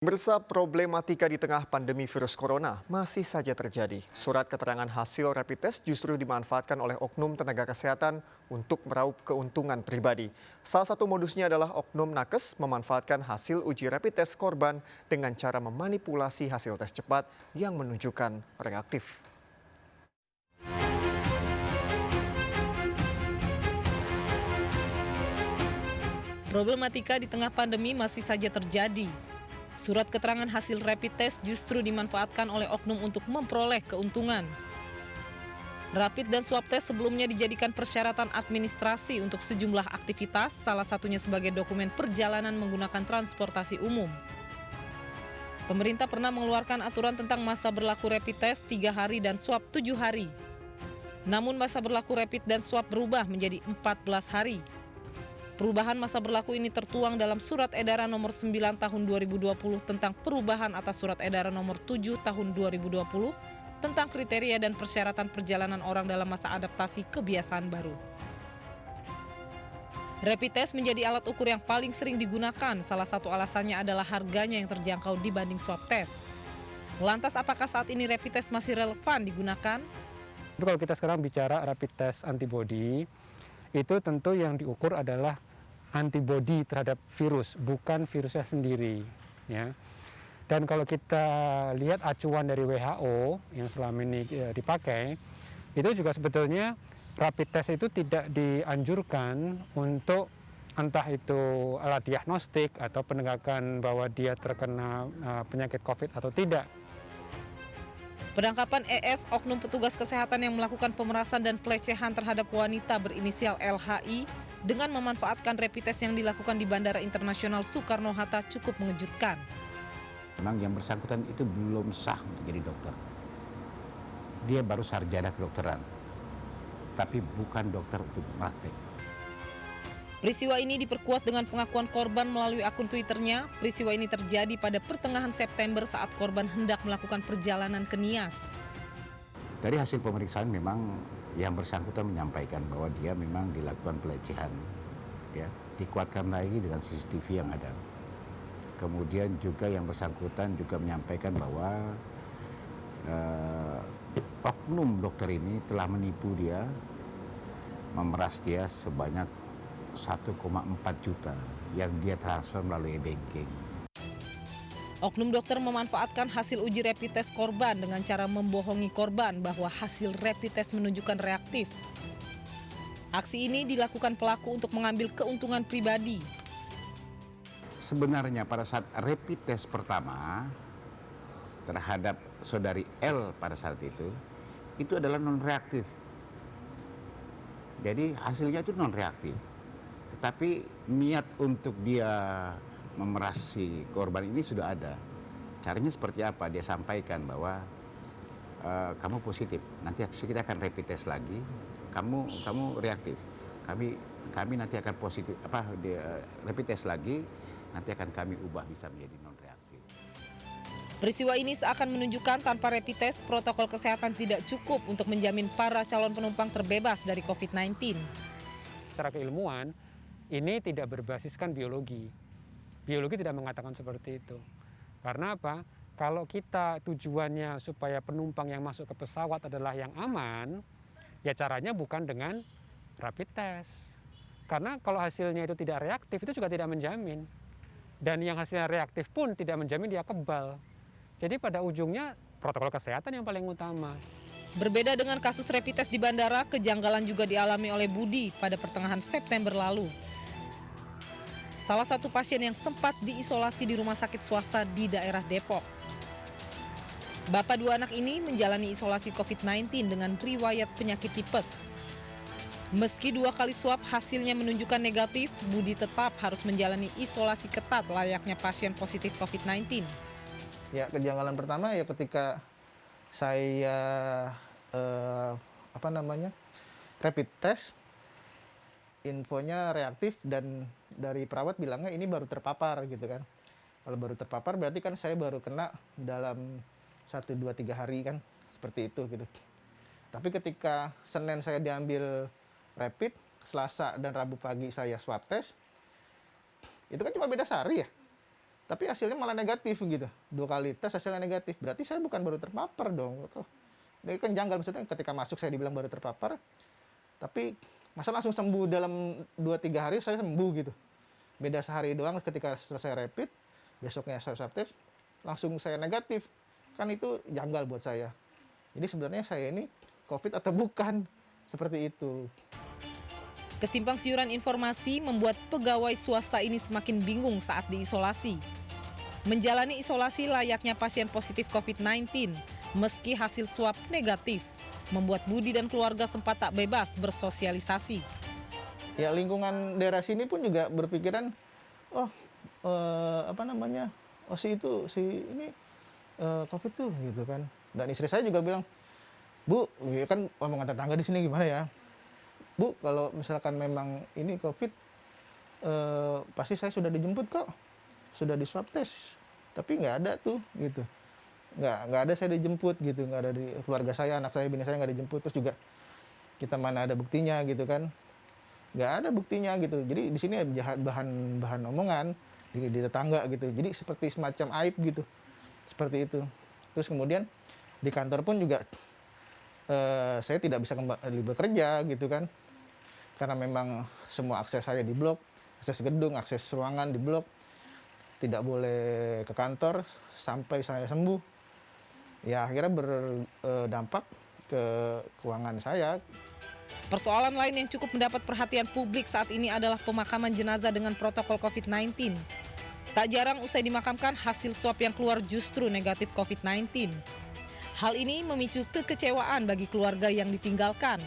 Pemirsa, problematika di tengah pandemi virus corona masih saja terjadi. Surat keterangan hasil rapid test justru dimanfaatkan oleh oknum tenaga kesehatan untuk meraup keuntungan pribadi. Salah satu modusnya adalah oknum nakes memanfaatkan hasil uji rapid test korban dengan cara memanipulasi hasil tes cepat yang menunjukkan reaktif. Problematika di tengah pandemi masih saja terjadi. Surat keterangan hasil rapid test justru dimanfaatkan oleh oknum untuk memperoleh keuntungan. Rapid dan swab test sebelumnya dijadikan persyaratan administrasi untuk sejumlah aktivitas, salah satunya sebagai dokumen perjalanan menggunakan transportasi umum. Pemerintah pernah mengeluarkan aturan tentang masa berlaku rapid test 3 hari dan swab 7 hari. Namun masa berlaku rapid dan swab berubah menjadi 14 hari. Perubahan masa berlaku ini tertuang dalam Surat Edaran Nomor 9 Tahun 2020 tentang perubahan atas Surat Edaran Nomor 7 Tahun 2020 tentang kriteria dan persyaratan perjalanan orang dalam masa adaptasi kebiasaan baru. Rapid test menjadi alat ukur yang paling sering digunakan. Salah satu alasannya adalah harganya yang terjangkau dibanding swab test. Lantas apakah saat ini rapid test masih relevan digunakan? Tapi kalau kita sekarang bicara rapid test antibody, itu tentu yang diukur adalah antibodi terhadap virus, bukan virusnya sendiri, ya. Dan kalau kita lihat acuan dari WHO yang selama ini dipakai, itu juga sebetulnya rapid test itu tidak dianjurkan untuk entah itu alat diagnostik atau penegakan bahwa dia terkena penyakit COVID atau tidak. Penangkapan EF, oknum petugas kesehatan yang melakukan pemerasan dan pelecehan terhadap wanita berinisial LHI dengan memanfaatkan rapid test yang dilakukan di Bandara Internasional Soekarno-Hatta cukup mengejutkan. Memang yang bersangkutan itu belum sah untuk jadi dokter. Dia baru sarjana kedokteran, tapi bukan dokter untuk praktek. Peristiwa ini diperkuat dengan pengakuan korban melalui akun Twitternya. Peristiwa ini terjadi pada pertengahan September saat korban hendak melakukan perjalanan ke Nias. Dari hasil pemeriksaan memang yang bersangkutan menyampaikan bahwa dia memang dilakukan pelecehan, ya, dikuatkan lagi dengan CCTV yang ada. Kemudian juga yang bersangkutan juga menyampaikan bahwa oknum dokter ini telah menipu dia, memeras dia sebanyak 1,4 juta yang dia transfer melalui e-banking. Oknum dokter memanfaatkan hasil uji rapid test korban dengan cara membohongi korban bahwa hasil rapid test menunjukkan reaktif. Aksi ini dilakukan pelaku untuk mengambil keuntungan pribadi. Sebenarnya pada saat rapid test pertama terhadap saudari L pada saat itu adalah non-reaktif. Jadi hasilnya itu non-reaktif. Tapi niat untuk dia memeras si korban ini sudah ada. Caranya seperti apa? Dia sampaikan bahwa kamu positif. Nanti kita akan rapid test lagi. Kamu reaktif. Kami nanti akan positif rapid test lagi. Nanti akan kami ubah bisa menjadi non reaktif. Peristiwa ini seakan menunjukkan tanpa rapid test protokol kesehatan tidak cukup untuk menjamin para calon penumpang terbebas dari COVID-19. Secara keilmuan, ini tidak berbasiskan biologi. Biologi tidak mengatakan seperti itu. Karena apa? Kalau kita tujuannya supaya penumpang yang masuk ke pesawat adalah yang aman, ya caranya bukan dengan rapid test. Karena kalau hasilnya itu tidak reaktif, itu juga tidak menjamin. Dan yang hasilnya reaktif pun tidak menjamin dia kebal. Jadi pada ujungnya protokol kesehatan yang paling utama. Berbeda dengan kasus rapid test di bandara, kejanggalan juga dialami oleh Budi pada pertengahan September lalu. Salah satu pasien yang sempat diisolasi di rumah sakit swasta di daerah Depok. Bapak 2 anak ini menjalani isolasi COVID-19 dengan riwayat penyakit tipes. Meski 2 kali swab hasilnya menunjukkan negatif, Budi tetap harus menjalani isolasi ketat layaknya pasien positif COVID-19. Ya, kejanggalan pertama ya ketika saya rapid test, infonya reaktif dan dari perawat bilangnya ini baru terpapar gitu kan. Kalau baru terpapar berarti kan saya baru kena dalam 1, 2, 3 hari kan, seperti itu gitu. Tapi ketika Senin saya diambil rapid, Selasa dan Rabu pagi saya swab test, itu kan cuma beda sehari ya. Tapi hasilnya malah negatif gitu. 2 kali tes hasilnya negatif. Berarti saya bukan baru terpapar dong. Gitu. Ini kan janggal, maksudnya ketika masuk saya dibilang baru terpapar. Tapi masa langsung sembuh dalam 2-3 hari saya sembuh gitu. Beda sehari doang ketika selesai rapid, besoknya saya swab test, langsung saya negatif. Kan itu janggal buat saya. Jadi sebenarnya saya ini COVID atau bukan? Seperti itu. Kesimpang siuran informasi membuat pegawai swasta ini semakin bingung saat diisolasi. Menjalani isolasi layaknya pasien positif COVID-19, meski hasil swab negatif, membuat Budi dan keluarga sempat tak bebas bersosialisasi. Ya lingkungan daerah sini pun juga berpikiran, ini COVID tuh gitu kan. Dan istri saya juga bilang, Bu, ya kan omongan tetangga di sini gimana ya? Bu, kalau misalkan memang ini COVID, pasti saya sudah dijemput kok, sudah di swab test, tapi nggak ada tuh gitu, nggak ada saya dijemput gitu, nggak ada di keluarga saya, anak saya, bini saya nggak dijemput, terus juga kita mana ada buktinya gitu kan, nggak ada buktinya gitu. Jadi di sini bahan omongan di tetangga gitu, jadi seperti semacam aib gitu, seperti itu. Terus kemudian di kantor pun juga saya tidak bisa kembali bekerja gitu kan, karena memang semua akses saya diblok, akses gedung, akses ruangan diblok, tidak boleh ke kantor sampai saya sembuh. Ya akhirnya berdampak ke keuangan saya. Persoalan lain yang cukup mendapat perhatian publik saat ini adalah pemakaman jenazah dengan protokol COVID-19. Tak jarang usai dimakamkan, hasil swab yang keluar justru negatif COVID-19. Hal ini memicu kekecewaan bagi keluarga yang ditinggalkan.